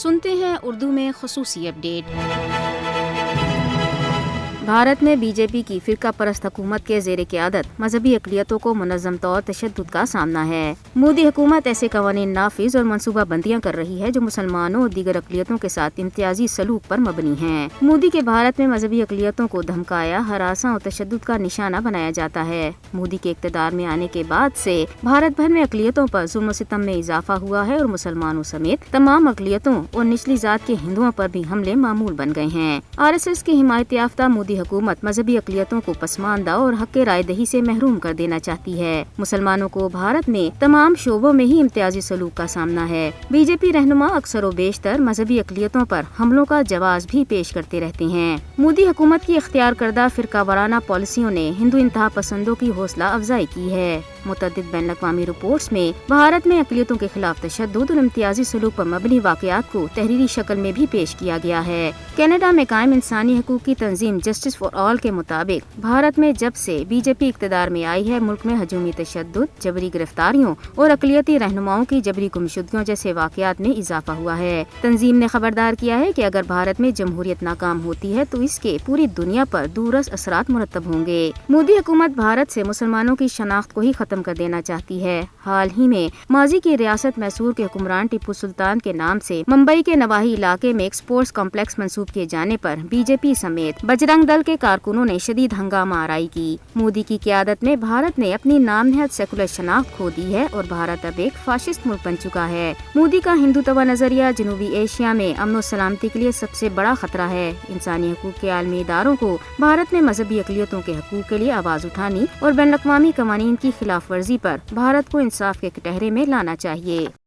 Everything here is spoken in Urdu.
سنتے ہیں اردو میں خصوصی اپڈیٹ۔ بھارت میں بی جے پی کی فرقہ پرست حکومت کے زیر قیادت مذہبی اقلیتوں کو منظم طور تشدد کا سامنا ہے۔ مودی حکومت ایسے قوانین نافذ اور منصوبہ بندیاں کر رہی ہے جو مسلمانوں اور دیگر اقلیتوں کے ساتھ امتیازی سلوک پر مبنی ہیں۔ مودی کے بھارت میں مذہبی اقلیتوں کو دھمکایا، ہراساں اور تشدد کا نشانہ بنایا جاتا ہے۔ مودی کے اقتدار میں آنے کے بعد سے بھارت بھر میں اقلیتوں پر ظلم و ستم میں اضافہ ہوا ہے اور مسلمانوں سمیت تمام اقلیتوں اور نچلی ذات کے ہندوؤں پر بھی حملے معمول بن گئے ہیں۔ RSS کی حمایت یافتہ مودی حکومت مذہبی اقلیتوں کو پسماندہ اور حق رائے دہی سے محروم کر دینا چاہتی ہے۔ مسلمانوں کو بھارت میں تمام شعبوں میں ہی امتیازی سلوک کا سامنا ہے۔ بی جے پی رہنما اکثر و بیشتر مذہبی اقلیتوں پر حملوں کا جواز بھی پیش کرتے رہتے ہیں۔ مودی حکومت کی اختیار کردہ فرقہ وارانہ پالیسیوں نے ہندو انتہا پسندوں کی حوصلہ افزائی کی ہے۔ متعدد بین الاقوامی رپورٹس میں بھارت میں اقلیتوں کے خلاف تشدد اور امتیازی سلوک پر مبنی واقعات کو تحریری شکل میں بھی پیش کیا گیا ہے۔ کینیڈا میں قائم انسانی حقوق کی تنظیم جسٹس فار آل کے مطابق بھارت میں جب سے بی جے پی اقتدار میں آئی ہے، ملک میں ہجومی تشدد، جبری گرفتاریوں اور اقلیتی رہنماؤں کی جبری گمشدگیوں جیسے واقعات میں اضافہ ہوا ہے۔ تنظیم نے خبردار کیا ہے کہ اگر بھارت میں جمہوریت ناکام ہوتی ہے تو اس کے پوری دنیا پر دورس اثرات مرتب ہوں گے۔ مودی حکومت بھارت سے مسلمانوں کی شناخت کو ہی ختم کر دینا چاہتی ہے۔ حال ہی میں ماضی کی ریاست میسور کے حکمران ٹیپو سلطان کے نام سے ممبئی کے نواحی علاقے میں ایک اسپورٹس کمپلیکس منسوب کیے جانے پر بی جے پی سمیت بجرنگ دل کے کارکنوں نے شدید ہنگامہ آرائی کی۔ مودی کی قیادت میں بھارت نے اپنی نام نہاد سیکولر شناخت کھو دی ہے اور بھارت اب ایک فاشسٹ ملک بن چکا ہے۔ مودی کا ہندوتوا نظریہ جنوبی ایشیا میں امن و سلامتی کے لیے سب سے بڑا خطرہ ہے۔ انسانی حقوق کے عالمی اداروں کو بھارت میں مذہبی اقلیتوں کے حقوق کے لیے آواز اٹھانی اور بین الاقوامی قوانین کی خلاف ورزی پر بھارت کو انصاف کے کٹہرے میں لانا چاہیے۔